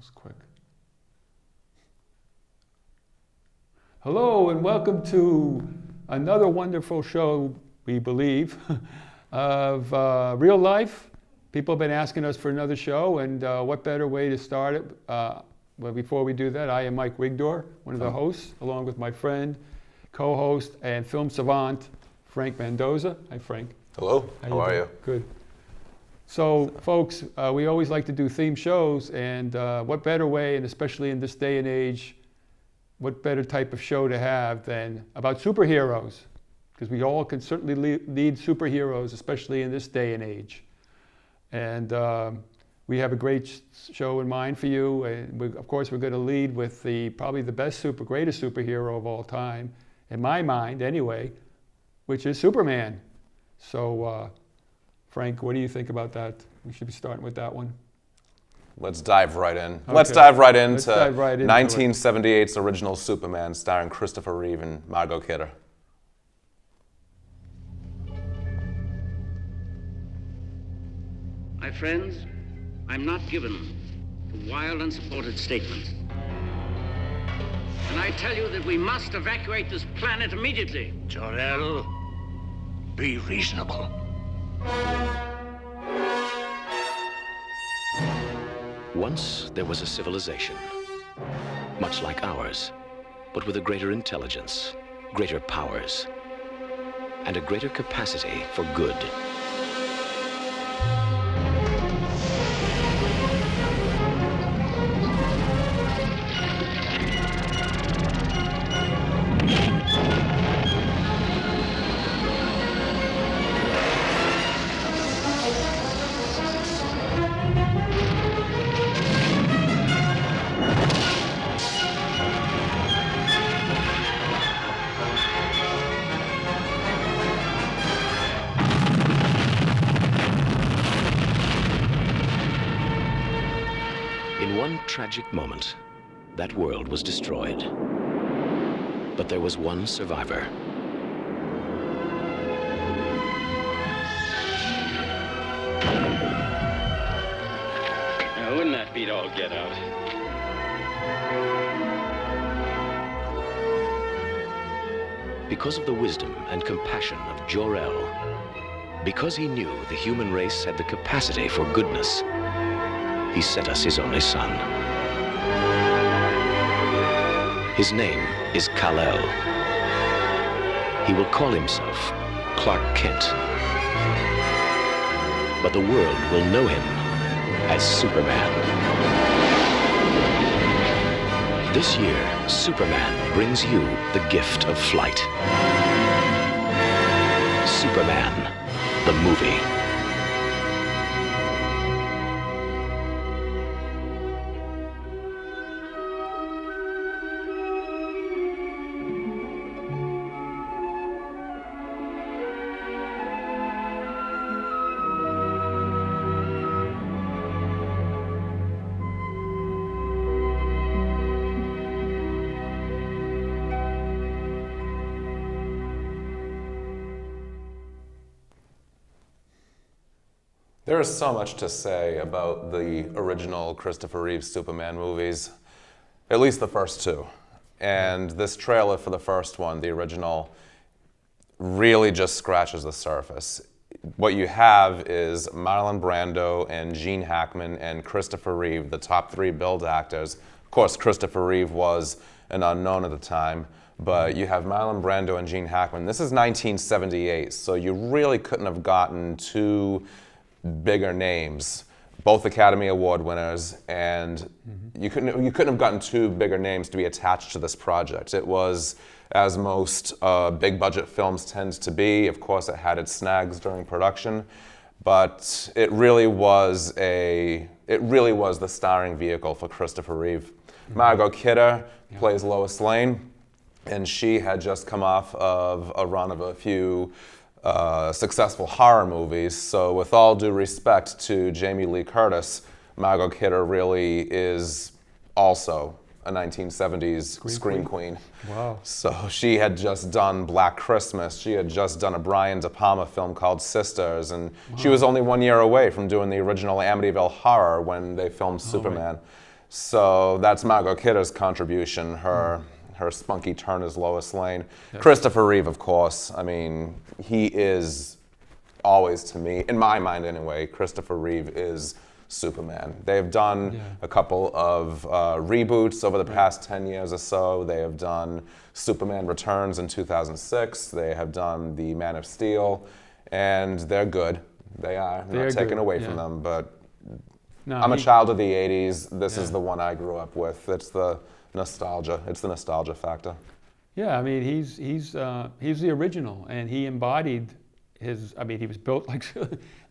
was quick. Hello and welcome to another wonderful show, we believe, of real life. People have been asking us for another show, and what better way to start it? Well, before we do that, I am Mike Wigdor, one of the hosts, along with my friend, co-host, and film savant, Frank Mandosa. Hi, Frank. Hello. How are you? Good. So, folks, we always like to do theme shows, and what better way, and especially in this day and age, what better type of show to have than about superheroes? Because we all can certainly need superheroes, especially in this day and age. And we have a great show in mind for you. And of course, we're going to lead with probably the greatest superhero of all time, in my mind anyway, which is Superman. So, Frank, what do you think about that? We should be starting with that one. Let's dive right in. Okay. Let's dive right into 1978's original Superman, starring Christopher Reeve and Margot Kidder. My friends, I'm not given to wild, unsupported statements. And I tell you that we must evacuate this planet immediately. Jor-El, be reasonable. Once there was a civilization, much like ours, but with a greater intelligence, greater powers, and a greater capacity for good. In one tragic moment, that world was destroyed. But there was one survivor. Now, wouldn't that beat all get out? Because of the wisdom and compassion of Jor-El, because he knew the human race had the capacity for goodness, he sent us his only son. His name is Kal-El. He will call himself Clark Kent. But the world will know him as Superman. This year, Superman brings you the gift of flight. Superman, the movie. There is so much to say about the original Christopher Reeve Superman movies, at least the first two. And this trailer for the first one, the original, really just scratches the surface. What you have is Marlon Brando and Gene Hackman and Christopher Reeve, the top three billed actors. Of course, Christopher Reeve was an unknown at the time, but you have Marlon Brando and Gene Hackman. This is 1978, so you really couldn't have gotten two bigger names, both Academy Award winners, and you couldn't have gotten two bigger names to be attached to this project. It was, as most big budget films tend to be, of course it had its snags during production, but it really was the starring vehicle for Christopher Reeve. Margot Kidder plays Lois Lane, and she had just come off of a run of a few successful horror movies. So with all due respect to Jamie Lee Curtis, Margot Kidder really is also a 1970s scream queen. Wow. So she had just done Black Christmas. She had just done a Brian De Palma film called Sisters, and she was only 1 year away from doing the original Amityville Horror when they filmed Superman. So that's Margot Kidder's contribution, her spunky turn as Lois Lane. Christopher Reeve, of course. I mean, he is always, to me, in my mind anyway, Christopher Reeve is Superman. They've done a couple of reboots over the past 10 years or so. They have done Superman Returns in 2006. They have done The Man of Steel, and they're good. They are. I'm not taking away from them, but I'm a child of the 80s. This is the one I grew up with. It's the nostalgia. It's the nostalgia factor. Yeah, I mean, he's the original, and he embodied his. I mean, he was built like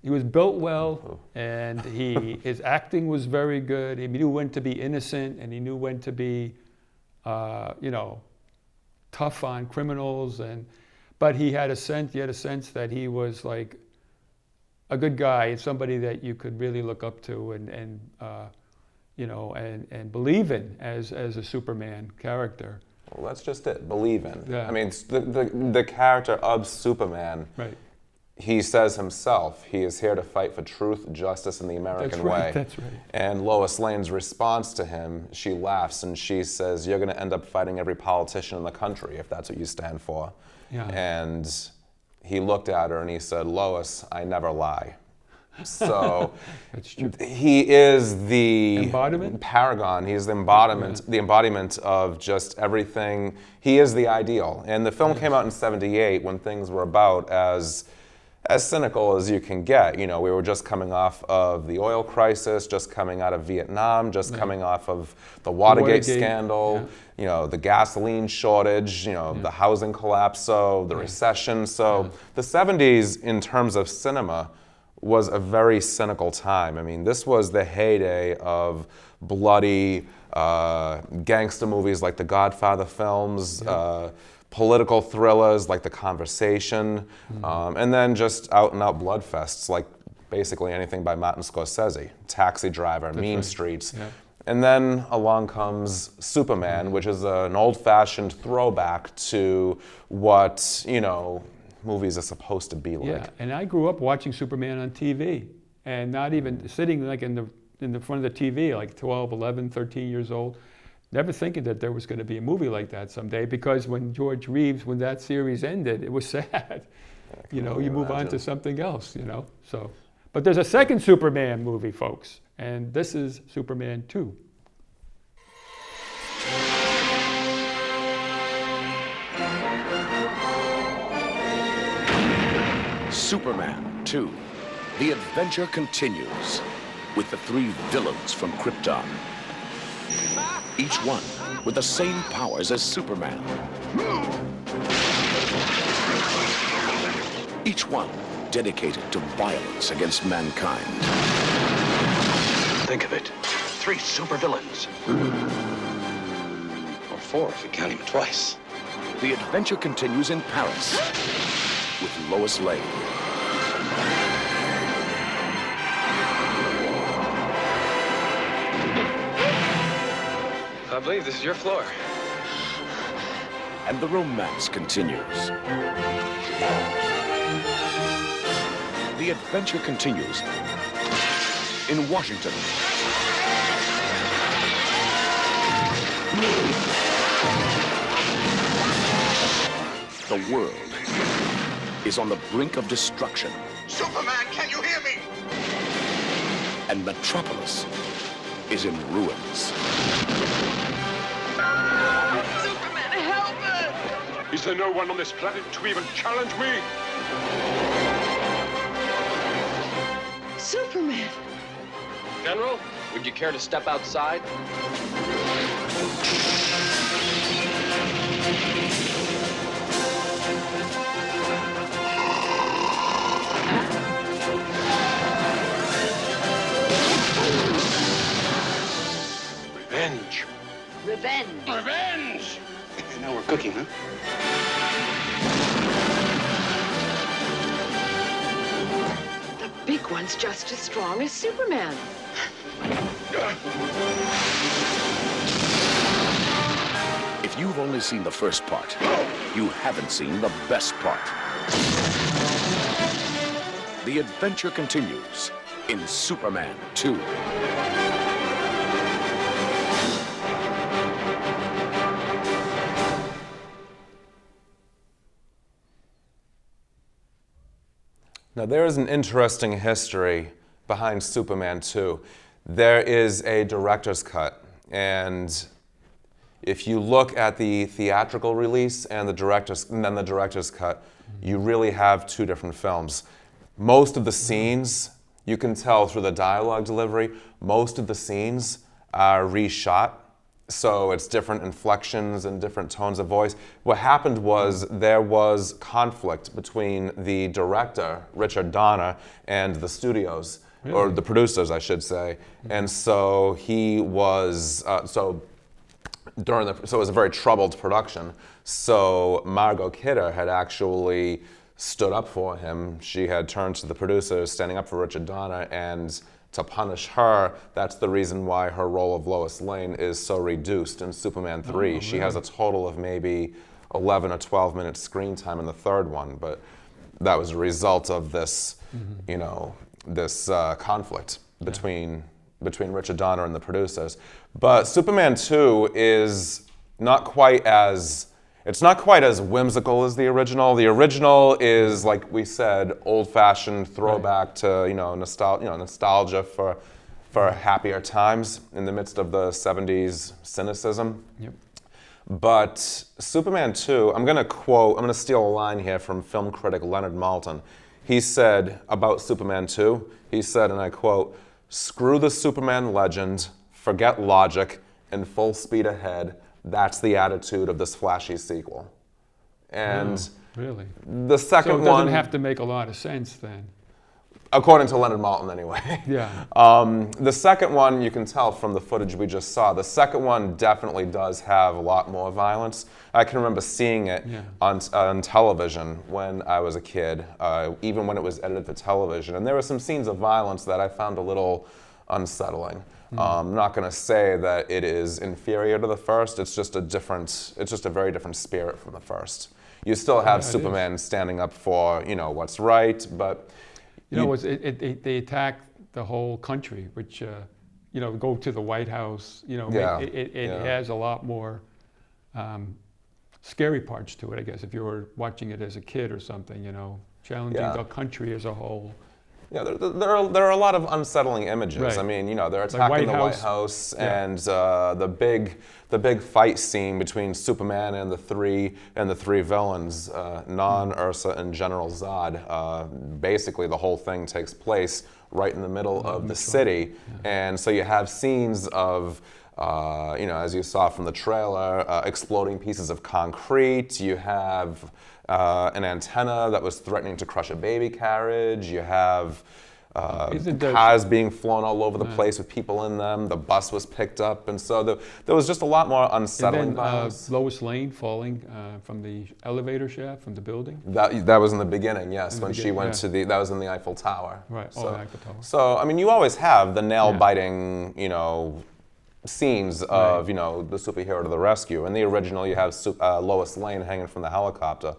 he was built well, and his acting was very good. He knew when to be innocent, and he knew when to be, you know, tough on criminals, but he had a sense. He had a sense that he was like a good guy, and somebody that you could really look up to, and you know, and believe in as a Superman character. Well, that's just it. Believe in. Yeah. I mean, the character of Superman. Right. He says himself, he is here to fight for truth, justice, and the American way. That's right. And Lois Lane's response to him, she laughs and she says, "You're going to end up fighting every politician in the country if that's what you stand for." Yeah. And he looked at her and he said, "Lois, I never lie." So That's true. he is the Embodiment? paragon. He's the embodiment of just everything. He is the ideal. And the film came out in '78 when things were about as cynical as you can get. You know, we were just coming off of the oil crisis, just coming out of Vietnam, just coming off of the Watergate scandal, you know, the gasoline shortage, you know, the housing collapse, so the recession. So the '70s, in terms of cinema, was a very cynical time. I mean, this was the heyday of bloody gangster movies like the Godfather films, political thrillers like The Conversation, and then just out-and-out bloodfests like basically anything by Martin Scorsese, Taxi Driver, Mean Streets. And then along comes Superman, which is an old-fashioned throwback to what, you know, movies are supposed to be like. Yeah, and I grew up watching Superman on TV, and not even sitting like in the front of the TV, like 12, 11, 13 years old, never thinking that there was going to be a movie like that someday, because when George Reeves, when that series ended, it was sad. You know, you move on to something else, you know. So, but there's a second Superman movie, folks, and this is Superman 2. Superman 2. The adventure continues with the 3 villains from Krypton. Each one with the same powers as Superman. Each one dedicated to violence against mankind. Think of it. 3 supervillains. Or 4 if you count him twice. The adventure continues in Paris with Lois Lane. I believe this is your floor. And the romance continues. The adventure continues in Washington. The world is on the brink of destruction. Superman, can you hear me? And Metropolis is in ruins. Superman, help us! Is there no one on this planet to even challenge me? Superman! General, would you care to step outside? Revenge. Revenge! Revenge! Now we're cooking, huh? The big one's just as strong as Superman. If you've only seen the first part, you haven't seen the best part. The adventure continues in Superman 2. Now, there is an interesting history behind Superman 2. There is a director's cut, and if you look at the theatrical release and then the director's cut, you really have two different films. Most of the scenes, you can tell through the dialogue delivery, most of the scenes are reshot. So it's different inflections and different tones of voice. What happened was there was conflict between the director, Richard Donner, and the studios, or the producers, I should say. And so he was, so it was a very troubled production. So Margot Kidder had actually stood up for him. She had turned to the producers, standing up for Richard Donner, and to punish her, that's the reason why her role of Lois Lane is so reduced in Superman 3. She has a total of maybe 11 or 12 minutes screen time in the third one, but that was a result of this, you know, this conflict between Richard Donner and the producers. But Superman 2 is not quite as whimsical as the original. The original is, like we said, old-fashioned throwback to nostalgia for happier times in the midst of the 70s cynicism. Yep. But Superman 2, I'm going to steal a line here from film critic Leonard Maltin. He said about Superman 2, he said, and I quote, "Screw the Superman legend, forget logic, and full speed ahead. That's the attitude of this flashy sequel." And really? the second So it one doesn't have to make a lot of sense then. According to Leonard Maltin, anyway. Yeah. The second one, you can tell from the footage we just saw, the second one definitely does have a lot more violence. I can remember seeing it on television when I was a kid, even when it was edited for television. And there were some scenes of violence that I found a little unsettling. I'm not going to say that it is inferior to the first. It's just a very different spirit from the first. You still have Superman standing up for, what's right, but they attack the whole country, which, go to the White House, it has a lot more scary parts to it, I guess, if you were watching it as a kid or something, challenging the country as a whole. Yeah, there are a lot of unsettling images. Right. I mean, they're attacking the White House and the big fight scene between Superman and the three villains, Non, Ursa, and General Zod. Basically, the whole thing takes place right in the middle of the city, and so you have scenes of, as you saw from the trailer, exploding pieces of concrete. You have an antenna that was threatening to crush a baby carriage. You have cars being flown all over the place with people in them. The bus was picked up, and so there was just a lot more unsettling violence. Lois Lane falling from the elevator shaft from the building. That was in the beginning, yes, when she went to that was in the Eiffel Tower. Right. So, the Eiffel Tower. So I mean, you always have the nail-biting, scenes of the superhero to the rescue. In the original, you have Lois Lane hanging from the helicopter,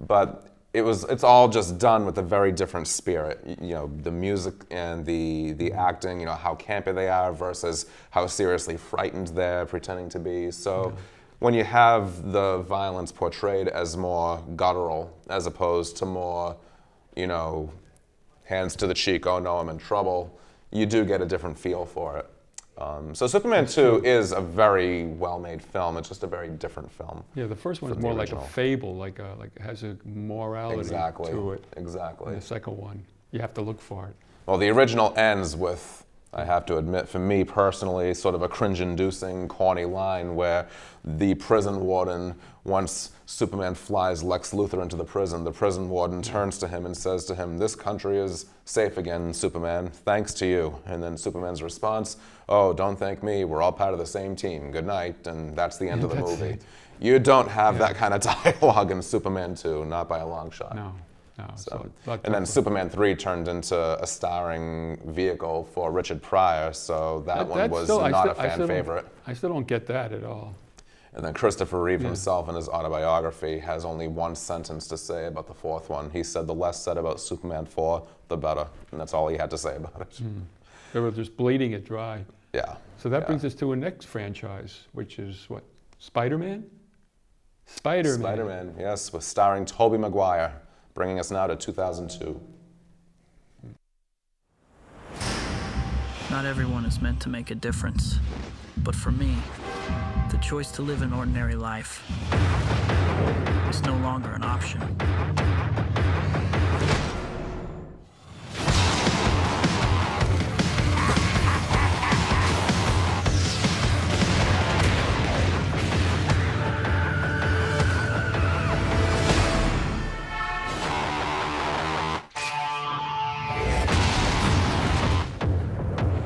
but it's all just done with a very different spirit. The music and the acting, how campy they are versus how seriously frightened they're pretending to be. So when you have the violence portrayed as more guttural as opposed to more, hands to the cheek, oh no, I'm in trouble, you do get a different feel for it. So Superman 2 is a very well-made film. It's just a very different film. Yeah, the first one is more like a fable, like it has a morality to it. Exactly. And the second one, you have to look for it. Well, the original ends with, I have to admit, for me personally, sort of a cringe-inducing, corny line where the prison warden, once Superman flies Lex Luthor into the prison warden turns to him and says to him, "This country is safe again, Superman, thanks to you." And then Superman's response, "Oh, don't thank me, we're all part of the same team, good night," and that's the end of the movie. It. You don't have that kind of dialogue in Superman 2, not by a long shot. No. So, and then Superman 3 turned into a starring vehicle for Richard Pryor, so that one was not a fan favorite. I still don't get that at all. And then Christopher Reeve himself in his autobiography has only one sentence to say about the fourth one. He said, "The less said about Superman 4, the better." And that's all he had to say about it. They were just bleeding it dry. Yeah. So that brings us to a next franchise, which is what? Spider-Man? Spider-Man. Spider-Man, yes, with starring Tobey Maguire, bringing us now to 2002. Not everyone is meant to make a difference. But for me, the choice to live an ordinary life is no longer an option.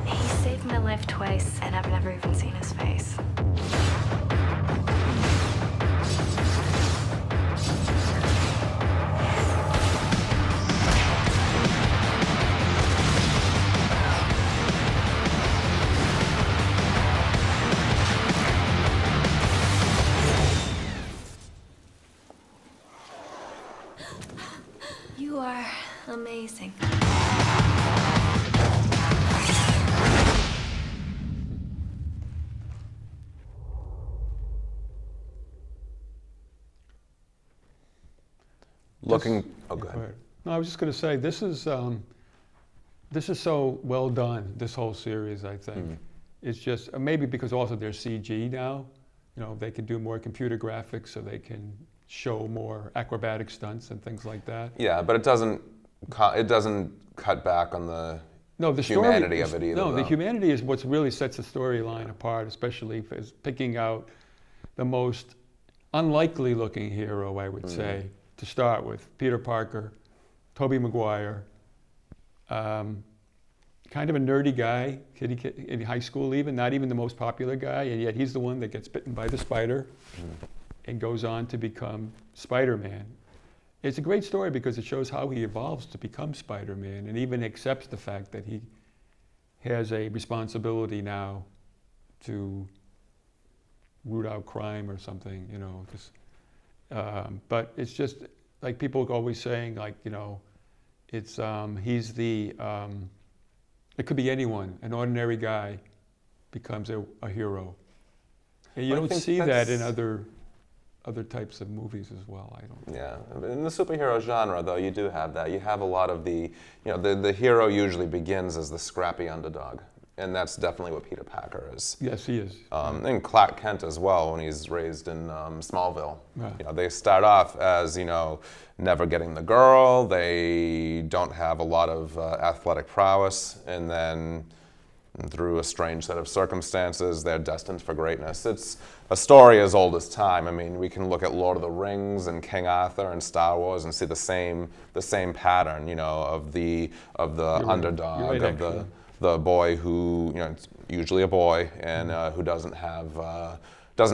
He saved my life twice, and I've never even seen his face. You are amazing. Looking, oh, go ahead. No, I was just going to say, this is so well done, this whole series, I think. It's just, maybe because also they're CG now, you know, they can do more computer graphics so they can show more acrobatic stunts and things like that. Yeah, but it doesn't cut back on the humanity of it either. No, the though. humanity is what really sets the storyline apart, especially for picking out the most unlikely looking hero, I would say, to start with. Peter Parker, Tobey Maguire, kind of a nerdy guy, kid in high school even, not even the most popular guy, and yet he's the one that gets bitten by the spider and goes on to become Spider-Man. It's a great story because it shows how he evolves to become Spider-Man and even accepts the fact that he has a responsibility now to root out crime or something, you know. But it's just like people always saying, like, you know, it's he's the it could be anyone. An ordinary guy becomes a hero, and you don't see that in other types of movies as well. I don't. Yeah, in the superhero genre, though, you do have that. You have a lot of the, you know, the hero usually begins as the scrappy underdog. And that's definitely what Peter Parker is. Yes, he is. And Clark Kent as well, when he's raised in Smallville. Right. You know, they start off as, you know, never getting the girl. They don't have a lot of athletic prowess, and then through a strange set of circumstances, they're destined for greatness. It's a story as old as time. I mean, we can look at Lord of the Rings and King Arthur and Star Wars and see the same pattern, you know, of the underdog, of the boy who, you know, it's usually a boy, and who doesn't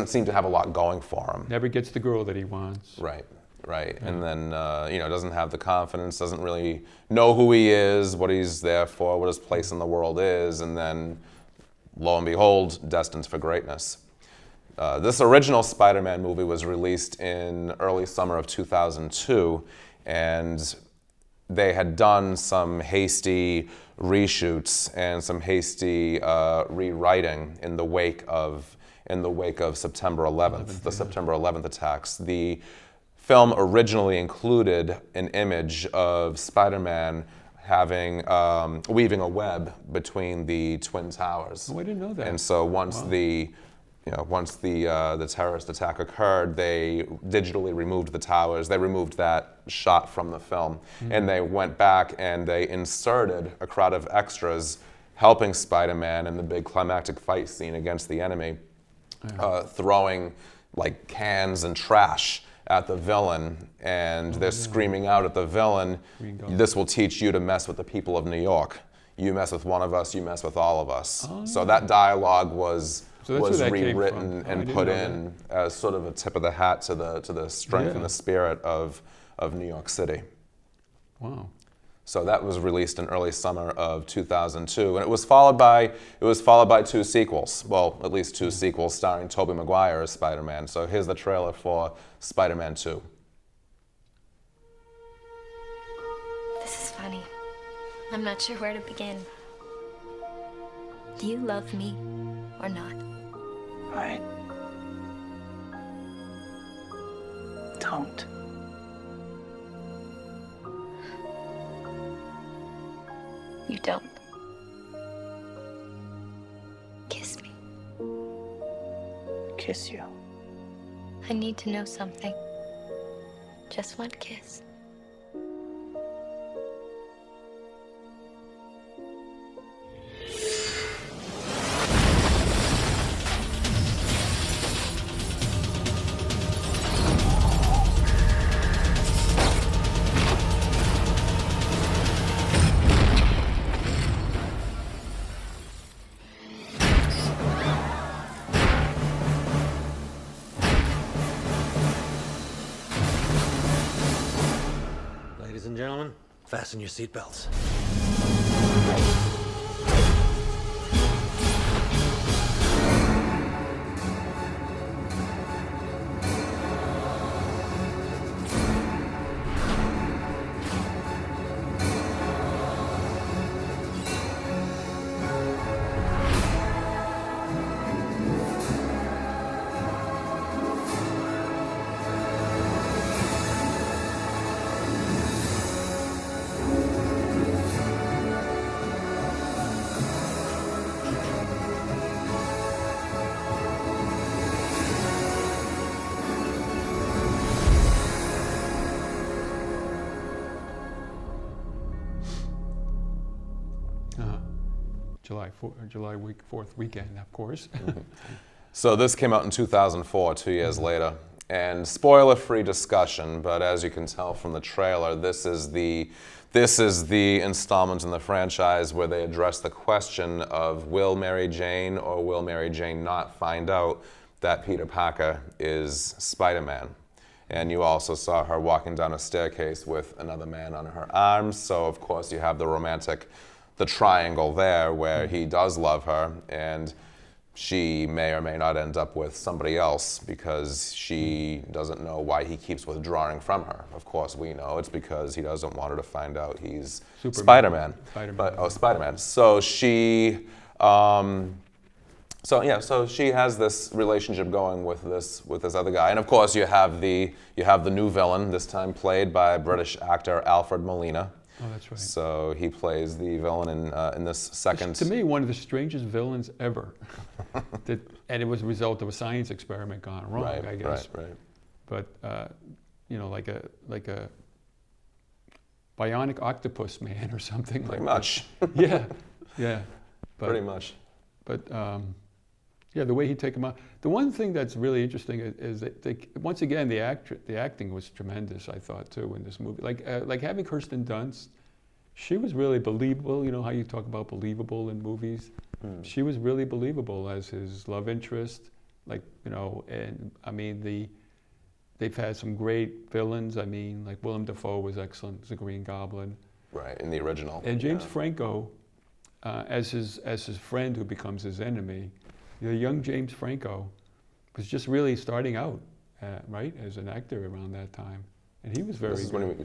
seem to have a lot going for him. Never gets the girl that he wants. Right. Yeah. And then, you know, doesn't have the confidence, doesn't really know who he is, what he's there for, what his place in the world is, and then, lo and behold, destined for greatness. This original Spider-Man movie was released in early summer of 2002, and they had done some hasty reshoots and some hasty rewriting in the wake of September 11th, the September 11th attacks. The film originally included an image of Spider-Man having weaving a web between the Twin Towers. Oh, I didn't know that. And so once the terrorist attack occurred, they digitally removed the towers. They removed that shot from the film. And they went back and they inserted a crowd of extras helping Spider-Man in the big climactic fight scene against the enemy, throwing like cans and trash at the villain, and they're screaming out at the villain, "This will teach you to mess with the people of New York. You mess with one of us, you mess with all of us." So that dialogue was rewritten and put in as sort of a tip of the hat to the strength and the spirit of New York City. Wow. So that was released in early summer of 2002, and it was followed by two sequels. Well, at least two sequels starring Tobey Maguire as Spider-Man. So here's the trailer for Spider-Man 2. This is funny. I'm not sure where to begin. Do you love me or not? I don't. You don't. kiss you. I need to know something. Just one kiss. Ladies and gentlemen, fasten your seatbelts. July 4th weekend, of course. So this came out in 2004, 2 years later. And spoiler-free discussion, but as you can tell from the trailer, this is the installment in the franchise where they address the question of will Mary Jane or will Mary Jane not find out that Peter Parker is Spider-Man. And you also saw her walking down a staircase with another man on her arms, so of course you have the triangle there where he does love her, and she may or may not end up with somebody else because she doesn't know why he keeps withdrawing from her. Of course, we know it's because he doesn't want her to find out he's Spider-Man. Spider-Man. So she, so she has this relationship going with this other guy, and of course you have the new villain, this time played by British actor Alfred Molina. Oh, that's right. So he plays the villain in this second. To me, one of the strangest villains ever. And it was a result of a science experiment gone wrong, I guess. Right. But like a bionic octopus man or something. Pretty much. Yeah. But, pretty much. But the way he take him out. The one thing that's really interesting is that once again the acting was tremendous. I thought too in this movie. Like having Kirsten Dunst, she was really believable. You know how you talk about believable in movies. She was really believable as his love interest. And I mean they've had some great villains. I mean like Willem Dafoe was excellent as the Green Goblin. Right, in the original. And James Franco, as his friend who becomes his enemy. The young James Franco was just really starting out, right, as an actor around that time, and he was very. This is when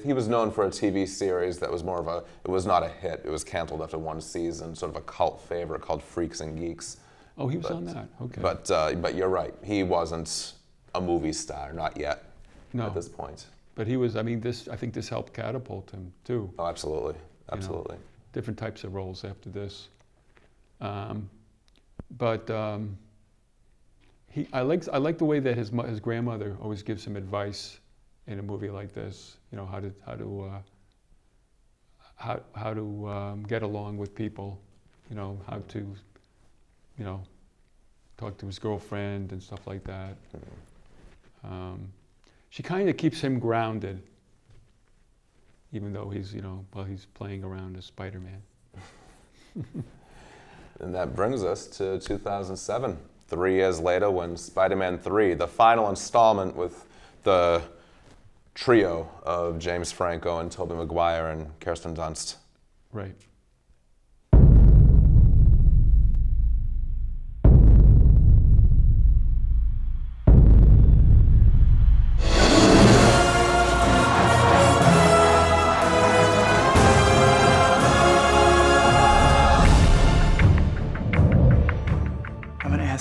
he was known for a TV series that was more of a. It was not a hit. It was canceled after one season, sort of a cult favorite called Freaks and Geeks. Oh, he was on that. Okay. But you're right. He wasn't a movie star, not yet. No. At this point. But he was. I mean, I think this helped catapult him too. Oh, absolutely, absolutely. Different types of roles after this. But I like the way that his grandmother always gives him advice in a movie like this. You know how to get along with people. You know how to talk to his girlfriend and stuff like that. She kind of keeps him grounded, even though he's he's playing around as Spider-Man. And that brings us to 2007, 3 years later, when Spider-Man 3, the final installment with the trio of James Franco and Tobey Maguire and Kirsten Dunst. Right.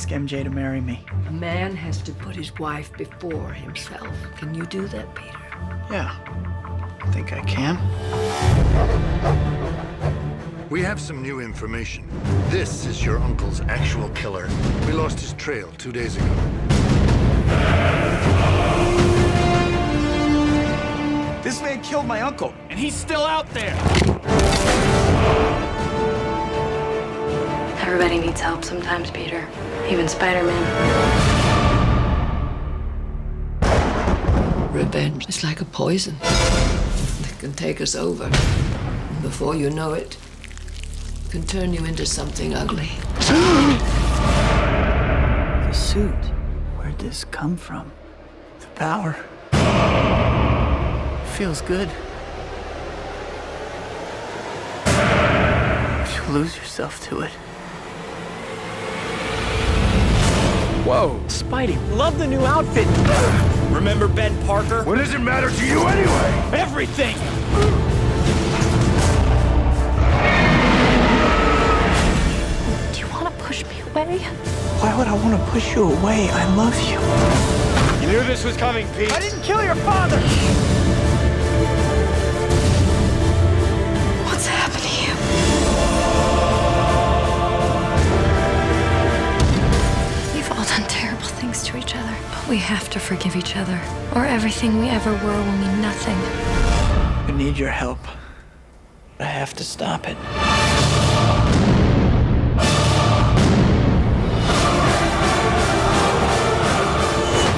MJ to marry me. A man has to put his wife before himself. Can you do that, Peter? Yeah, I think I can. We have some new information. This is your uncle's actual killer. We lost his trail 2 days ago. This man killed my uncle, and he's still out there. Everybody needs help sometimes, Peter. Even Spider-Man. Revenge is like a poison that can take us over. Before you know it, can turn you into something ugly. The suit. Where'd this come from? The power. Feels good. You lose yourself to it. Whoa. Spidey, love the new outfit. Remember Ben Parker? What does it matter to you anyway? Everything! Do you want to push me away? Why would I want to push you away? I love you. You knew this was coming, Pete. I didn't kill your father! What's happening? We've all done terrible things to each other, but we have to forgive each other, or everything we ever were will mean nothing. I need your help. I have to stop it.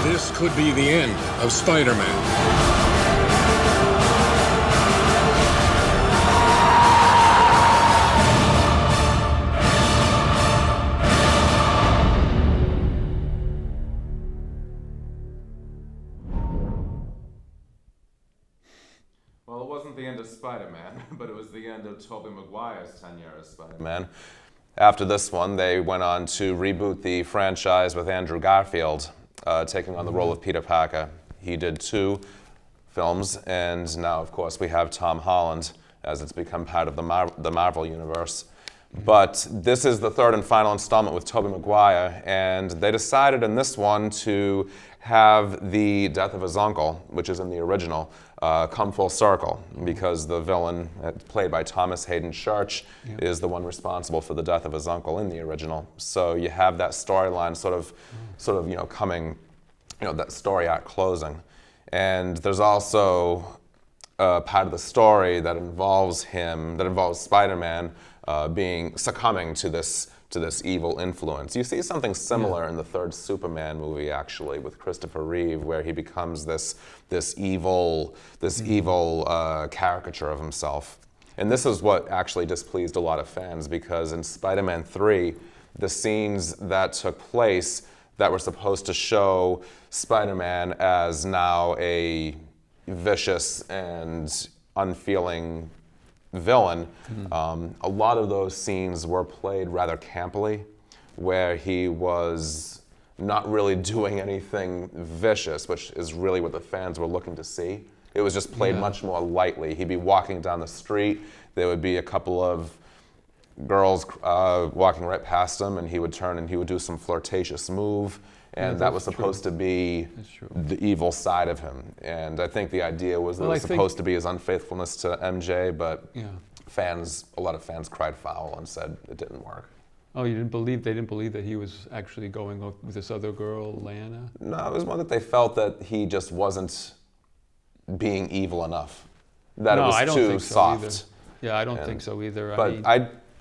This could be the end of Spider-Man. Well, it wasn't the end of Spider-Man, but it was the end of Tobey Maguire's tenure as Spider-Man. After this one, they went on to reboot the franchise with Andrew Garfield, taking on the role of Peter Parker. He did 2 films, and now, of course, we have Tom Holland, as it's become part of the Marvel Universe. But this is the 3rd and final installment with Tobey Maguire, and they decided in this one to have the death of his uncle, which is in the original, come full circle, because the villain, played by Thomas Hayden Church, is the one responsible for the death of his uncle in the original. So you have that storyline sort of, coming, that story arc closing. And there's also part of the story that involves Spider-Man succumbing to this evil influence. You see something similar in the 3rd Superman movie, actually, with Christopher Reeve, where he becomes this evil caricature of himself. And this is what actually displeased a lot of fans, because in Spider-Man 3, the scenes that took place that were supposed to show Spider-Man as now a vicious and unfeeling villain, a lot of those scenes were played rather campily, where he was not really doing anything vicious, which is really what the fans were looking to see. It was just played much more lightly. He'd be walking down the street, there would be a couple of girls walking right past him, and he would turn and he would do some flirtatious move, and that was supposed to be the evil side of him. And I think the idea was that it was supposed to be his unfaithfulness to MJ, but a lot of fans cried foul and said it didn't work. Oh, they didn't believe that he was actually going with this other girl, Lana? No, it was more that they felt that he just wasn't being evil enough. That it was too soft. Yeah, I don't think so either.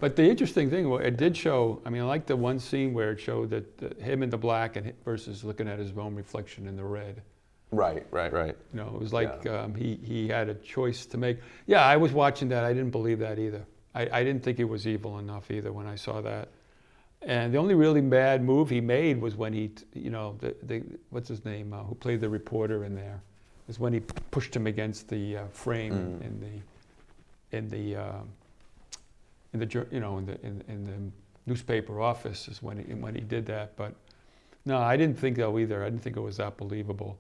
But the interesting thing, it did show, I like the one scene where it showed that him in the black versus looking at his own reflection in the red. Right. It was like he had a choice to make. Yeah, I was watching that. I didn't believe that either. I didn't think it was evil enough either when I saw that. And the only really bad move he made was when he, what's his name, who played the reporter in there, is when he pushed him against the frame in the newspaper office is when he did that. But no, I didn't think so either. I didn't think it was that believable.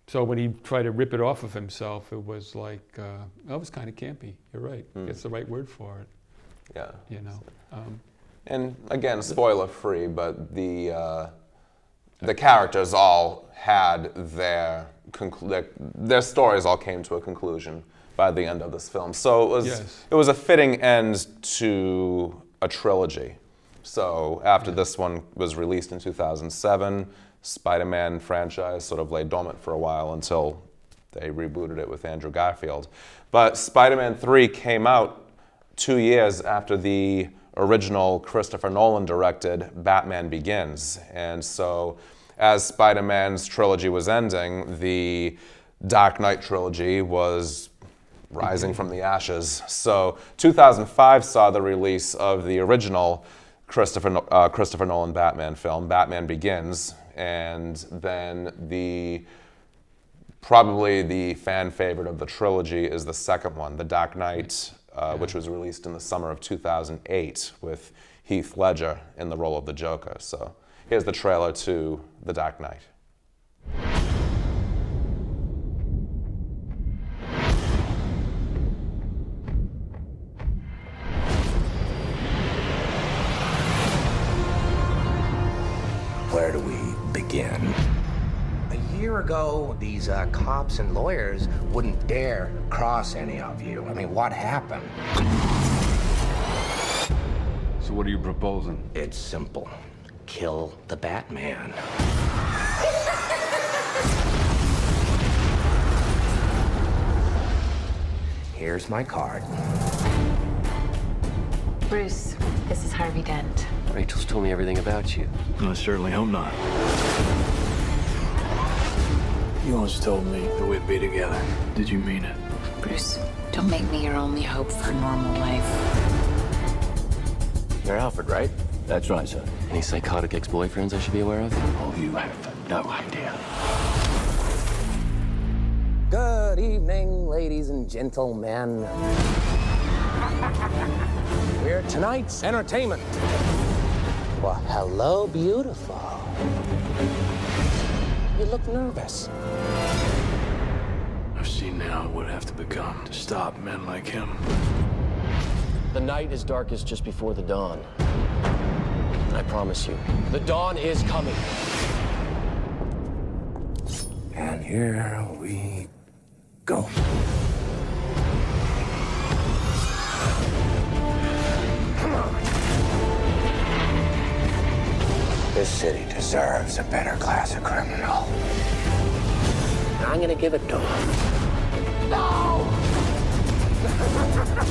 So when he tried to rip it off of himself, it was like, that was kind of campy. You're right. That's the right word for it. Yeah. And again, spoiler free, but the characters all had their stories all came to a conclusion by the end of this film. So it was a fitting end to a trilogy. So after this one was released in 2007, Spider-Man franchise sort of lay dormant for a while until they rebooted it with Andrew Garfield. But Spider-Man 3 came out 2 years after the original Christopher Nolan directed Batman Begins. And so as Spider-Man's trilogy was ending, the Dark Knight trilogy was rising from the ashes. So 2005 saw the release of the original Christopher Nolan Batman film, Batman Begins, and then probably the fan favorite of the trilogy is the second one, The Dark Knight, which was released in the summer of 2008 with Heath Ledger in the role of the Joker. So here's the trailer to The Dark Knight. Where do we begin? A year ago, these cops and lawyers wouldn't dare cross any of you. I mean, what happened? So what are you proposing? It's simple. Kill the Batman. Here's my card. Bruce, this is Harvey Dent. Rachel's told me everything about you. I certainly hope not. You once told me that we'd be together. Did you mean it? Bruce, don't make me your only hope for a normal life. You're Alfred, right? That's right, sir. Any psychotic ex-boyfriends I should be aware of? Oh, you have no idea. Good evening, ladies and gentlemen. We're tonight's entertainment. Well, hello, beautiful. You look nervous. I've seen now what it would have to become to stop men like him. The night is darkest just before the dawn. And I promise you, the dawn is coming. And here we go. This city deserves a better class of criminal. And I'm gonna give it to him. No!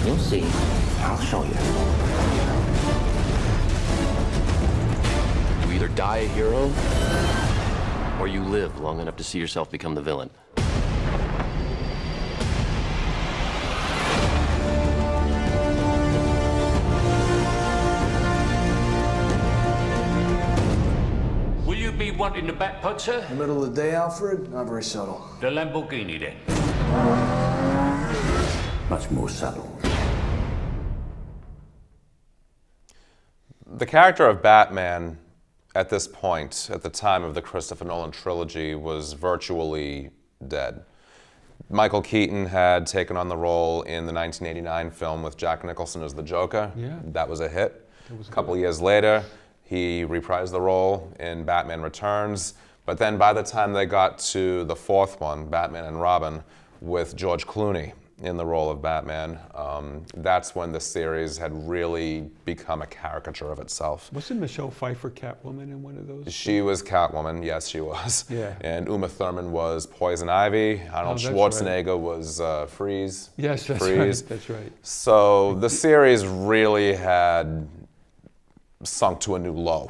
You'll see. I'll show you. You either die a hero, or you live long enough to see yourself become the villain. Be wanting the back pot, sir? In the middle of the day, Alfred? Not very subtle. The Lamborghini, then. Much more subtle. The character of Batman at this point, at the time of the Christopher Nolan trilogy, was virtually dead. Michael Keaton had taken on the role in the 1989 film with Jack Nicholson as the Joker. Yeah. That was a hit. A couple years later, he reprised the role in Batman Returns, but then by the time they got to the fourth one, Batman and Robin, with George Clooney in the role of Batman, that's when the series had really become a caricature of itself. Wasn't Michelle Pfeiffer Catwoman in one of those? She was Catwoman, yes, she was. Yeah. And Uma Thurman was Poison Ivy. Arnold Schwarzenegger was Freeze. Yes, that's Freeze. right. That's right. So the series really had sunk to a new low.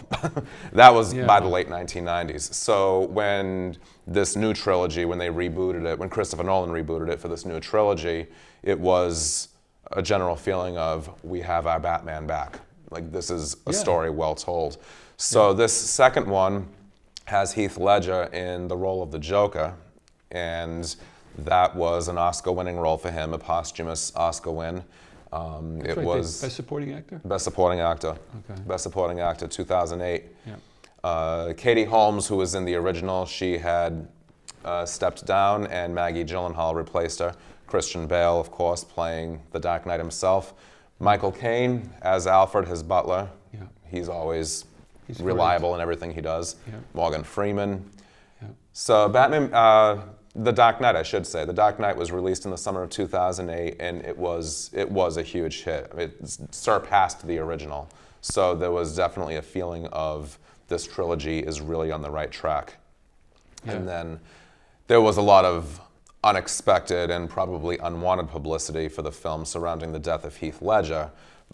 That was by the late 1990s. So when this new trilogy, when they rebooted it, when Christopher Nolan rebooted it for this new trilogy, it was a general feeling of, we have our Batman back. Like, this is a story well told. So this second one has Heath Ledger in the role of the Joker, and that was an Oscar-winning role for him, a posthumous Oscar win. It was Best Supporting Actor? Best Supporting Actor. Okay. Best Supporting Actor, 2008. Yeah. Katie Holmes, who was in the original, she had stepped down, and Maggie Gyllenhaal replaced her. Christian Bale, of course, playing the Dark Knight himself. Michael Caine as Alfred, his butler. Yeah. He's always reliable in everything he does. Yeah. Morgan Freeman. Yeah. So Batman, The Dark Knight, I should say. The Dark Knight was released in the summer of 2008, and it was a huge hit. It surpassed the original. So there was definitely a feeling of this trilogy is really on the right track. Yeah. And then there was a lot of unexpected and probably unwanted publicity for the film surrounding the death of Heath Ledger,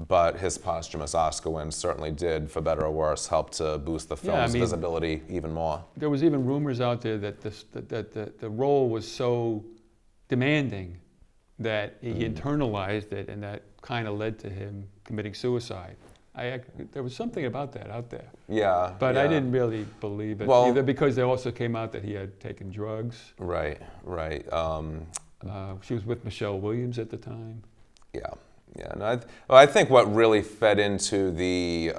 but his posthumous Oscar win certainly did, for better or worse, help to boost the film's visibility even more. There was even rumors out there that the role was so demanding that he internalized it, and that kind of led to him committing suicide. There was something about that out there. Yeah. But I didn't really believe it, either because there also came out that he had taken drugs. Right, right. She was with Michelle Williams at the time. Yeah. Yeah, no, I think what really fed into the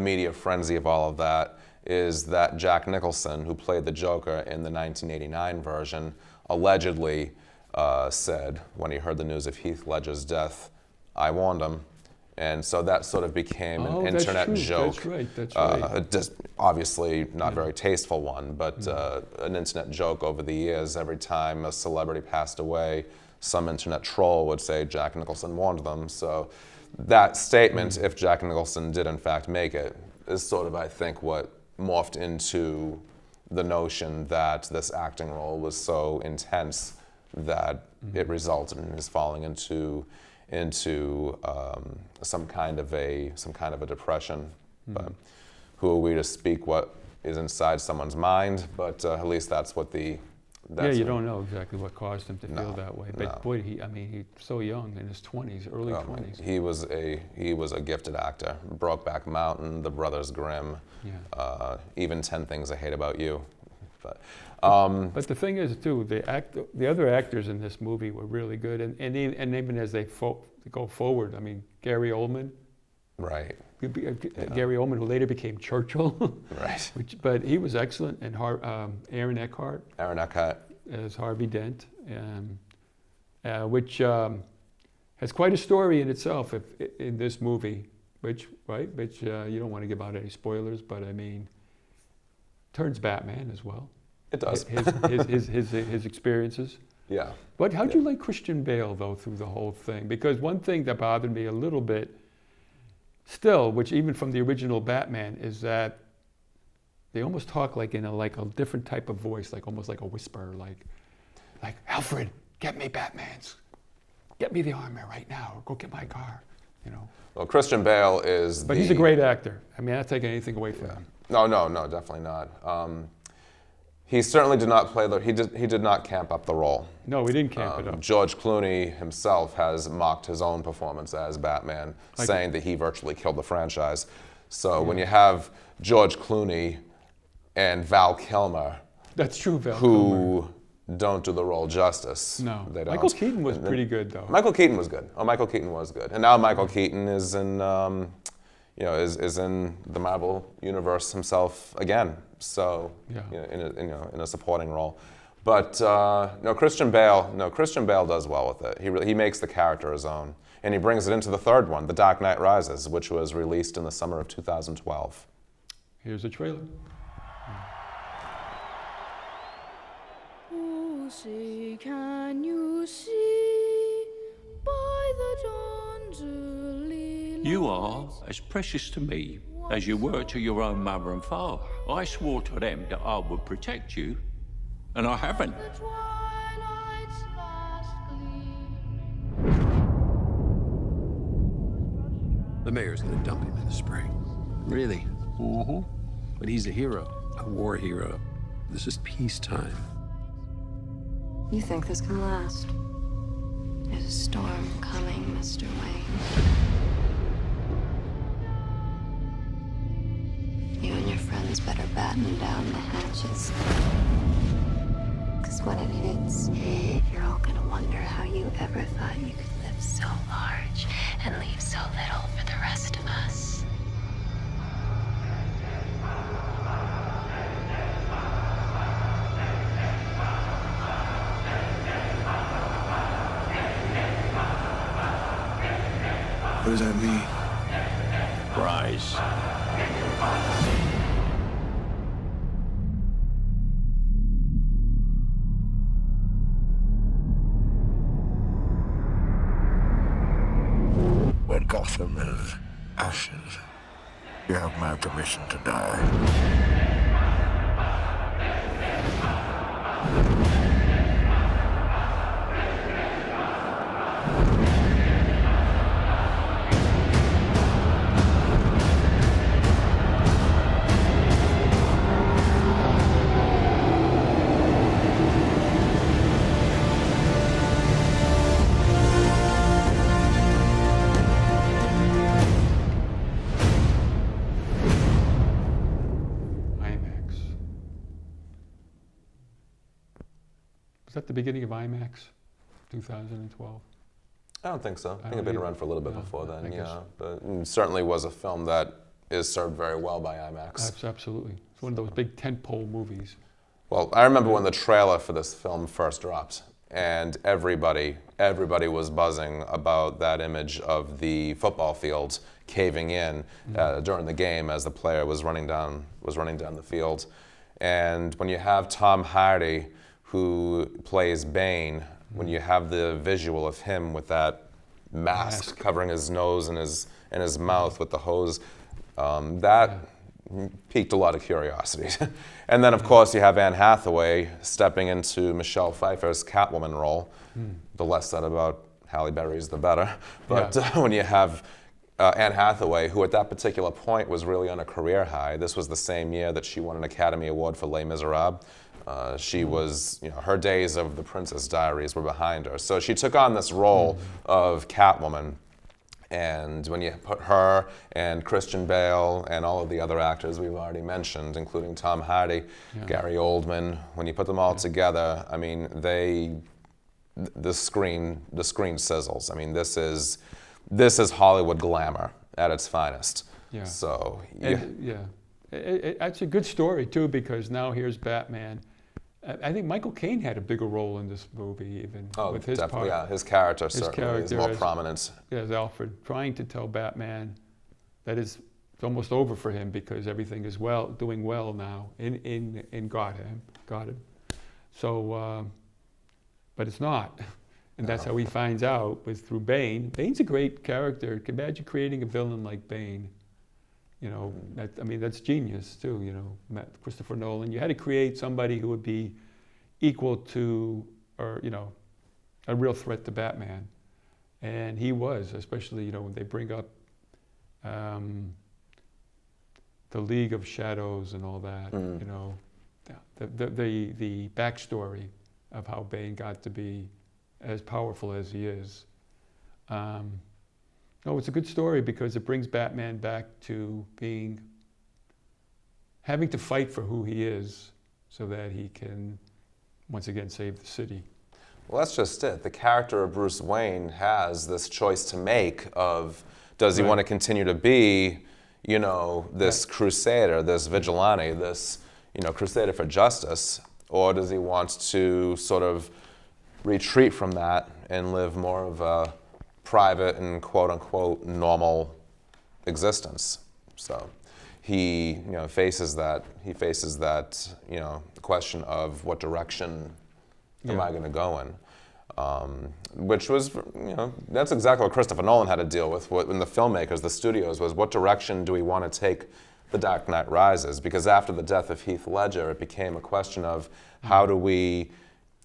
media frenzy of all of that is that Jack Nicholson, who played the Joker in the 1989 version, allegedly said, when he heard the news of Heath Ledger's death, "I warned him." And so that sort of became an internet joke. That's right. Just obviously not very tasteful one, but an internet joke over the years. Every time a celebrity passed away, some internet troll would say Jack Nicholson warned them. So that statement, if Jack Nicholson did in fact make it, is sort of, I think, what morphed into the notion that this acting role was so intense that it resulted in his falling into some kind of a depression. But who are we to speak what is inside someone's mind? But at least that's what the you don't know exactly what caused him to feel that way. But boy, he's so young, in his 20s, early 20s. He was a gifted actor. Brokeback Mountain, The Brothers Grimm, even 10 Things I Hate About You. But the thing is, too, the other actors in this movie were really good, and even as they go forward, I mean, Gary Oldman. Right. Gary Oldman, who later became Churchill. Right. But he was excellent, and Aaron Eckhart. Aaron Eckhart. As Harvey Dent, which has quite a story in itself in this movie, which you don't want to give out any spoilers, but I mean, turns Batman as well. It does. His experiences. Yeah. But how'd you like Christian Bale, though, through the whole thing? Because one thing that bothered me a little bit still, which even from the original Batman, is that they almost talk like in a different type of voice, almost like a whisper, like Alfred, get me Batman's, get me the armor right now, or go get my car, you know. Well, Christian Bale is. But he's a great actor. I mean, I'm not taking anything away from him. No, definitely not. He certainly did not play he did not camp up the role. No, he didn't camp it up. George Clooney himself has mocked his own performance as Batman, saying that he virtually killed the franchise. So when you have George Clooney and Val Kilmer, that's true, who don't do the role justice. No, they don't. Michael Keaton was pretty good, though. Michael Keaton was good. Oh, Michael Keaton was good, and now Michael Keaton is in, is in the Marvel universe himself again. So, in a supporting role, but Christian Bale does well with it. He makes the character his own, and he brings it into the third one, The Dark Knight Rises, which was released in the summer of 2012. Here's a trailer. Oh, say, can you see by the dawn's early light? You are as precious to me as you were to your own mother and father. I swore to them that I would protect you, and I haven't. The mayor's gonna dump him in the spring. Really? Mm-hmm. But he's a hero, a war hero. This is peacetime. You think this can last? There's a storm coming, Mr. Wayne. You and your friends better batten down the hatches. Because when it hits, you're all gonna wonder how you ever thought you could live so large and leave so little for the rest of us. What does that mean? Rise. when Gotham is ashes, you have my permission to die. Was that the beginning of IMAX, 2012? I don't think so. I think don't it'd been either. around for a little bit No, before I then, guess. yeah. But it certainly was a film that is served very well by IMAX. Absolutely. It's one of those big tentpole movies. Well, I remember when the trailer for this film first dropped, and everybody was buzzing about that image of the football field caving in during the game as the player was running down the field. And when you have Tom Hardy, who plays Bane, when you have the visual of him with that mask covering his nose and his mouth with the hose, that piqued a lot of curiosity. And then, of course, you have Anne Hathaway stepping into Michelle Pfeiffer's Catwoman role. The less said about Halle Berry's, the better. But when you have Anne Hathaway, who at that particular point was really on a career high, this was the same year that she won an Academy Award for Les Miserables. She was, her days of The Princess Diaries were behind her. So she took on this role of Catwoman. And when you put her and Christian Bale and all of the other actors we've already mentioned, including Tom Hardy, Gary Oldman, when you put them all together, I mean, the screen sizzles. I mean, this is Hollywood glamour at its finest. Yeah. So it's a good story too, because now here's Batman. I think Michael Caine had a bigger role in this movie, even with his definitely, part. yeah. His character certainly is more prominent. As Alfred, trying to tell Batman that it's almost over for him because everything is doing well now in Gotham. So, but it's not, and that's how he finds out through Bane. Bane's a great character. Imagine creating a villain like Bane. That's genius too, Christopher Nolan. You had to create somebody who would be equal to, or, a real threat to Batman. And he was, especially, when they bring up the League of Shadows and all that, the backstory of how Bane got to be as powerful as he is. No, it's a good story because it brings Batman back to having to fight for who he is so that he can, once again, save the city. Well, that's just it. The character of Bruce Wayne has this choice to make of, does he want to continue to be, this crusader, this vigilante, this, crusader for justice, or does he want to sort of retreat from that and live more of a private and quote-unquote normal existence? So he faces that question of what direction am I going to go in, which was that's exactly what Christopher Nolan had to deal with when the filmmakers, the studios, was what direction do we want to take The Dark Knight Rises? Because after the death of Heath Ledger, it became a question of how do we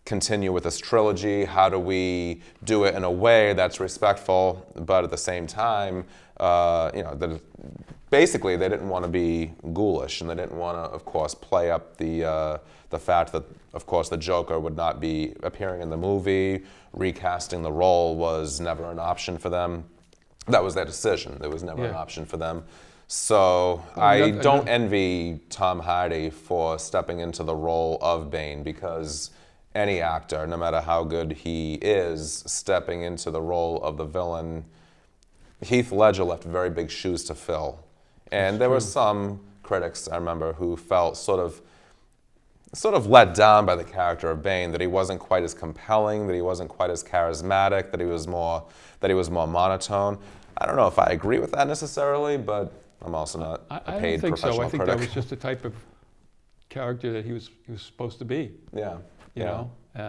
continue with this trilogy? How do we do it in a way that's respectful, but at the same time, basically they didn't want to be ghoulish, and they didn't want to, of course, play up the fact that, of course, the Joker would not be appearing in the movie. Recasting the role was never an option for them. That was their decision. There was never an option for them. So I don't envy Tom Hardy for stepping into the role of Bane, because any actor, no matter how good he is, stepping into the role of the villain, Heath Ledger left very big shoes to fill. And there were some critics, I remember, who felt sort of let down by the character of Bane, that he wasn't quite as compelling, that he wasn't quite as charismatic, that he was more monotone. I don't know if I agree with that necessarily, but I'm also not a paid professional critic. I don't think so. I think that was just the type of character that he was supposed to be. Yeah.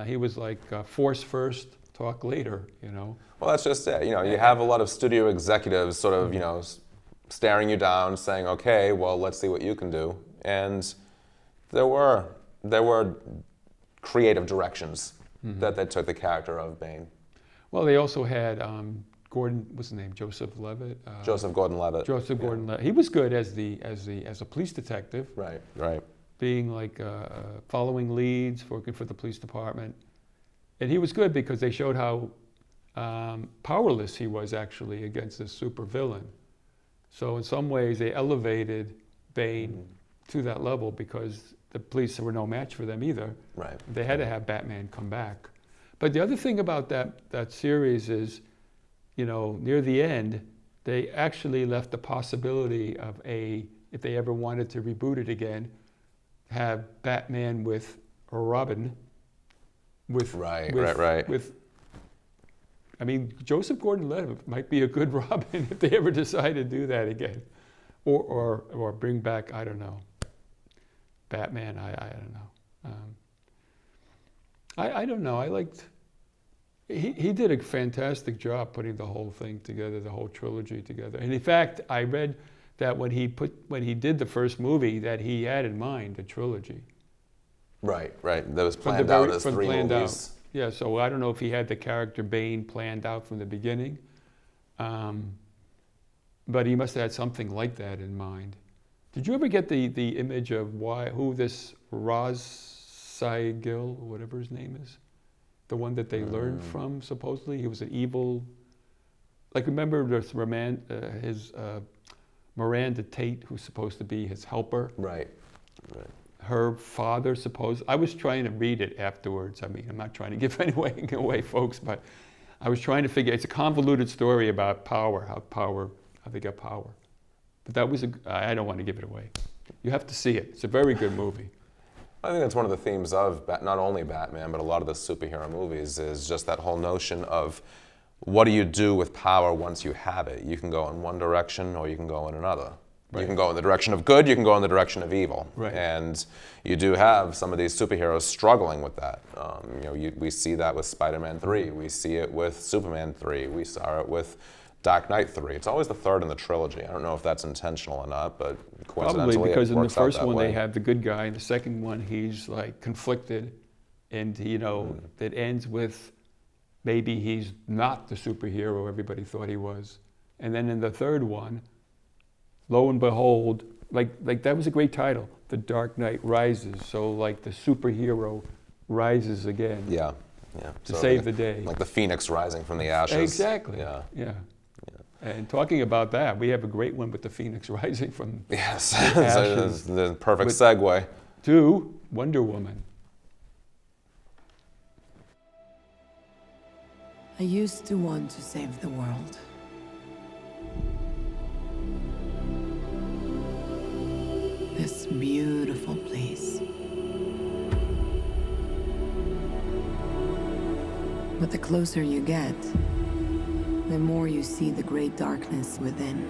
He was like force first, talk later, you know. Well, that's just it. You know, you have a lot of studio executives sort of, you know, staring you down, saying, okay, well, let's see what you can do. And there were creative directions that they took the character of Bane. Well, they also had Gordon, what's his name? Joseph Levitt. Joseph Gordon-Levitt. Joseph Gordon-Levitt. He was good as a police detective. Right, right. Being like following leads, working for the police department, and he was good because they showed how powerless he was actually against this super villain. So in some ways, they elevated Bane to that level because the police were no match for them either. Right. They had to have Batman come back. But the other thing about that series is, you know, near the end, they actually left the possibility of if they ever wanted to reboot it again, have Batman with Robin. Right. I mean, Joseph Gordon-Levitt might be a good Robin if they ever decide to do that again, or bring back, I don't know, Batman. I don't know. I don't know. I liked. He did a fantastic job putting the whole thing together, the whole trilogy together. And in fact, I read that when he did the first movie, that he had in mind a trilogy. Right. That was planned out as 3 movies. Yeah, so I don't know if he had the character Bane planned out from the beginning, but he must have had something like that in mind. Did you ever get the image of who this Ra's Sigil, or whatever his name is? The one that they learned from, supposedly? He was an evil, like, remember this Miranda Tate, who's supposed to be his helper? Right. Her father, I was trying to read it afterwards. I mean, I'm not trying to give anything away, folks, but I was trying to figure, it's a convoluted story about power, how they got power. But that was I don't want to give it away. You have to see it. It's a very good movie. I think that's one of the themes of not only Batman, but a lot of the superhero movies is just that whole notion of what do you do with power once you have it? You can go in one direction or you can go in another. Right. You can go in the direction of good, you can go in the direction of evil. Right. And you do have some of these superheroes struggling with that. We see that with Spider-Man 3. We see it with Superman 3. We saw it with Dark Knight 3. It's always the third in the trilogy. I don't know if that's intentional or not, but coincidentally probably because it in the works out first that one way. they have the good guy, in the second one he's like conflicted, and that ends with maybe he's not the superhero everybody thought he was. And then in the third one, lo and behold, like that was a great title, The Dark Knight Rises. So like the superhero rises again. Yeah. To save the day. Like the phoenix rising from the ashes. Exactly. Yeah. And talking about that, we have a great one with the phoenix rising from the Yes. ashes. The perfect segue. To Wonder Woman. I used to want to save the world. This beautiful place. But the closer you get, the more you see the great darkness within.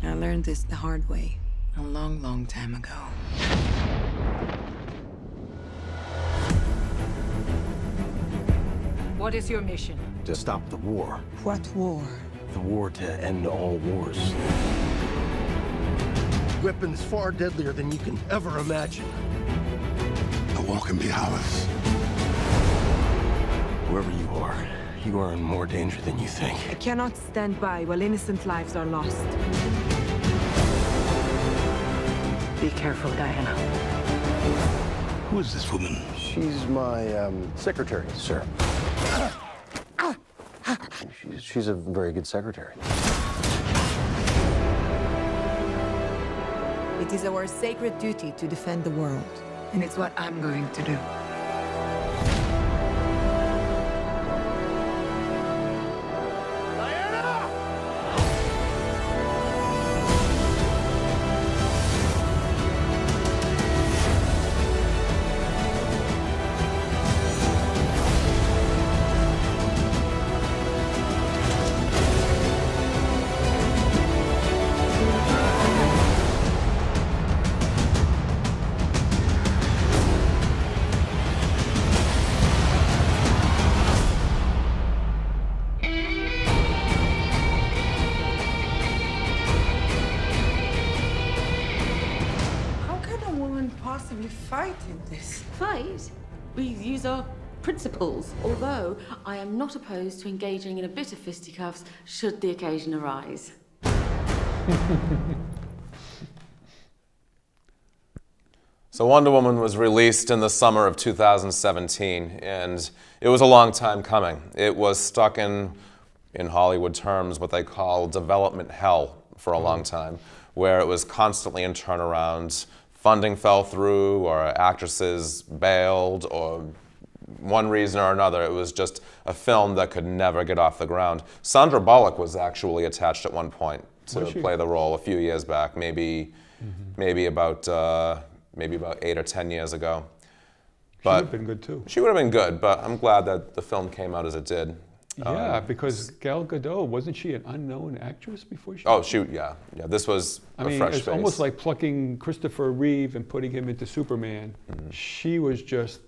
I learned this the hard way a long, long time ago. What is your mission? To stop the war. What war? The war to end all wars. Weapons far deadlier than you can ever imagine. The war can be ours. Wherever you are in more danger than you think. I cannot stand by while innocent lives are lost. Be careful, Diana. Who is this woman? She's my secretary, sir. She's a very good secretary. It is our sacred duty to defend the world. And it's what I'm going to do. fight in this. Fight? We use our principles, although I am not opposed to engaging in a bit of fisticuffs should the occasion arise. So Wonder Woman was released in the summer of 2017, and it was a long time coming. It was stuck in Hollywood terms, what they call development hell for a long time, where it was constantly in turnaround. Funding fell through, or actresses bailed, or one reason or another. It was just a film that could never get off the ground. Sandra Bullock was actually attached at one point to play the role a few years back, maybe about 8 or 10 years ago. She would have been good too. She would have been good, but I'm glad that the film came out as it did. Yeah, because Gal Gadot, wasn't she an unknown actress before she? Oh, yeah. This was a fresh it's face. almost like plucking Christopher Reeve and putting him into Superman. She was just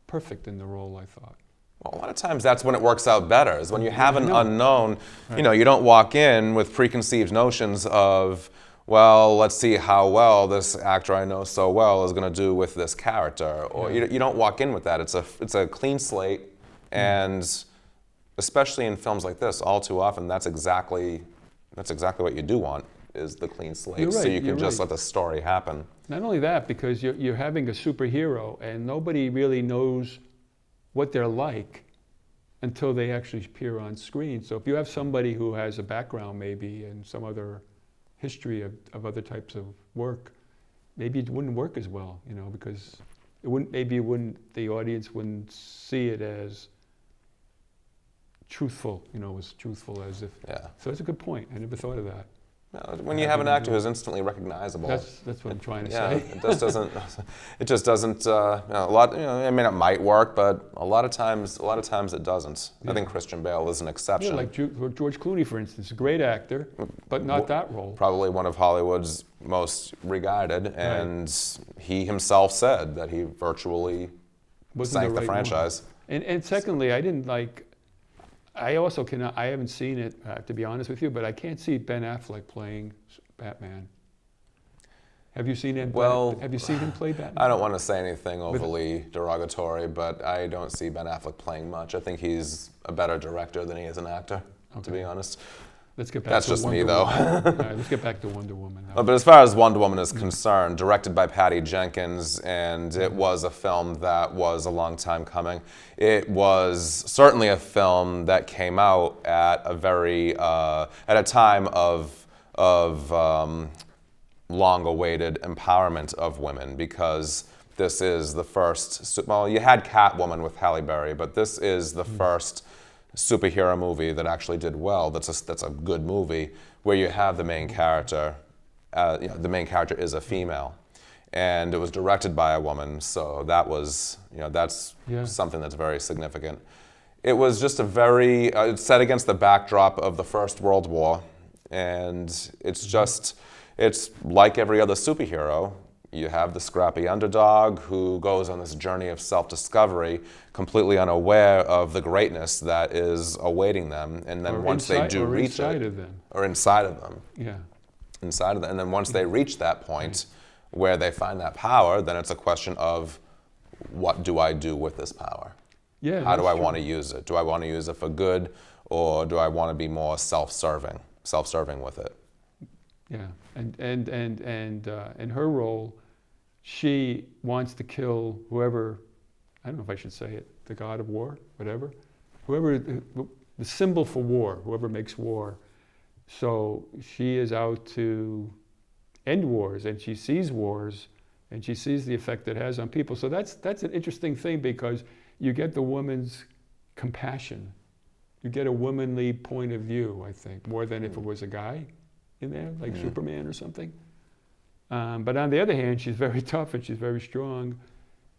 perfect in the role, I thought. Well, a lot of times that's when it works out better, is when you have an unknown, you don't walk in with preconceived notions of, well, let's see how well this actor I know so well is going to do with this character. Or you don't walk in with that. It's a clean slate, and especially in films like this, all too often, that's exactly what you do want, is the clean slate. You're right, so you can just right. let the story happen. Not only that, because you're having a superhero, and nobody really knows what they're like until they actually appear on screen. So if you have somebody who has a background maybe and some other history of other types of work, maybe it wouldn't work as well, because the audience wouldn't see it as truthful, as truthful as if. Yeah. So that's a good point. I never thought of that. When you have an actor who's instantly recognizable, that's what I'm trying to yeah, say. it just doesn't. It just doesn't. A lot. I mean, it might work, but a lot of times it doesn't. Yeah. I think Christian Bale is an exception. Yeah, like George Clooney, for instance, a great actor, but not that role. Probably one of Hollywood's most regarded, and he himself said that he virtually sank the franchise. And secondly, I didn't like. I also cannot. I haven't seen it, to be honest with you, but I can't see Ben Affleck playing Batman. Have you seen him? Have you seen him play Batman? I don't want to say anything overly derogatory, but I don't see Ben Affleck playing much. I think he's a better director than he is an actor, to be honest. Let's get back That's to just Wonder me, though. Woman. All right, let's get back to Wonder Woman now. But as far as Wonder Woman is concerned, directed by Patty Jenkins, and it was a film that was a long time coming. It was certainly a film that came out at a time of long-awaited empowerment of women, because this is the first. Well, you had Catwoman with Halle Berry, but this is the first superhero movie that actually did well. That's a good movie where you have the main character. The main character is a female, and it was directed by a woman. So that was that's something that's very significant. It was just it's set against the backdrop of the First World War, and it's like every other superhero. You have the scrappy underdog who goes on this journey of self-discovery, completely unaware of the greatness that is awaiting them. And then once they do reach it, or inside of them, inside of them, and then once they reach that point where they find that power, then it's a question of, what do I do with this power? Yeah. How do I want to use it? Do I want to use it for good, or do I want to be more self-serving with it? Yeah, and in her role, she wants to kill whoever, I don't know if I should say it, the god of war, whatever, whoever, the symbol for war, whoever makes war. So she is out to end wars, and she sees wars, and she sees the effect it has on people. So that's an interesting thing, because you get the woman's compassion. You get a womanly point of view, I think, more than if it was a guy in there, like Superman or something. But on the other hand, she's very tough, and she's very strong,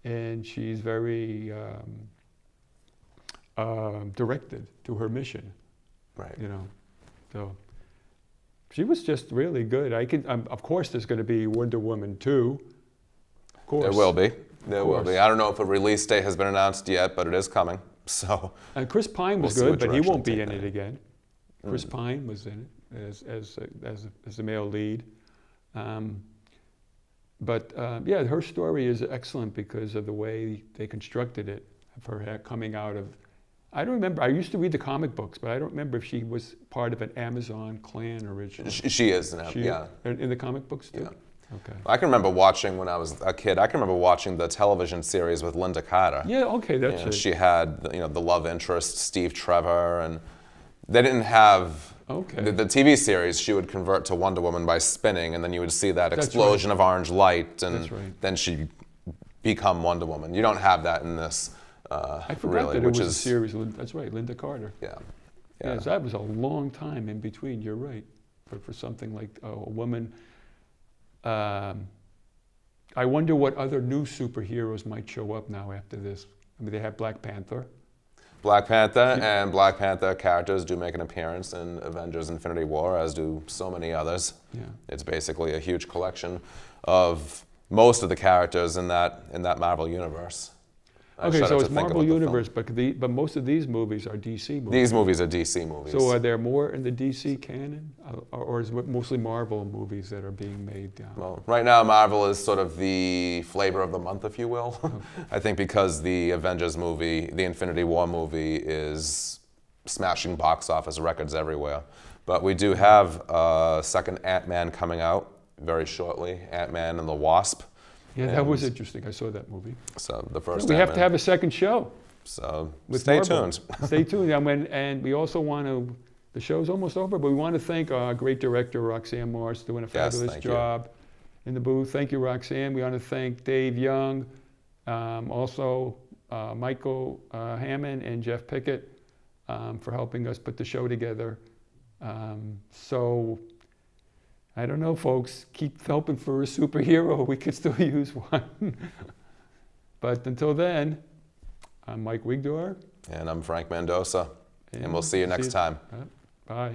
and she's very directed to her mission. Right. So she was just really good. Of course, there's going to be Wonder Woman 2. Of course. There will be. There will be. I don't know if a release date has been announced yet, but it is coming. So. And Chris Pine was good, but he won't be in it again. Chris Pine was in it as the male lead. But yeah, her story is excellent because of the way they constructed it, of her coming out of, I don't remember, I used to read the comic books, but I don't remember if she was part of an Amazon clan originally. She is now, yeah. In the comic books too? Yeah. Okay. I can remember watching, when I was a kid, I can remember watching the television series with Linda Carter. Yeah, okay, that's it. She had, the love interest, Steve Trevor, and they didn't have, the TV series, she would convert to Wonder Woman by spinning, and then you would see that explosion of orange light, and then she'd become Wonder Woman. You don't have that in this, I forgot that it was a series. That's right, Linda Carter. Yeah. Yeah, so that was a long time in between. You're right, for something like a woman. I wonder what other new superheroes might show up now after this. I mean, they have Black Panther. Black Panther, and Black Panther characters do make an appearance in Avengers Infinity War, as do so many others. Yeah. It's basically a huge collection of most of the characters in that Marvel universe. Okay, so it's Marvel Universe, but most of these movies are DC movies. These movies are DC movies. So are there more in the DC canon, or is it mostly Marvel movies that are being made now? Well, right now Marvel is sort of the flavor of the month, if you will. Okay. I think because the Avengers movie, the Infinity War movie, is smashing box office records everywhere. But we do have a second Ant-Man coming out very shortly, Ant-Man and the Wasp. Yeah, that was interesting. I saw that movie. So the first. We have to have a second show. So stay tuned. Stay tuned. And we also want to. The show's almost over, but we want to thank our great director Roxanne Morse, doing a fabulous job in the booth. Thank you, Roxanne. We want to thank Dave Young, also Michael Hammond and Jeff Pickett for helping us put the show together. So. I don't know, folks. Keep hoping for a superhero. We could still use one. But until then, I'm Mike Wigdor. And I'm Frank Mandosa. And we'll see you next time. Bye.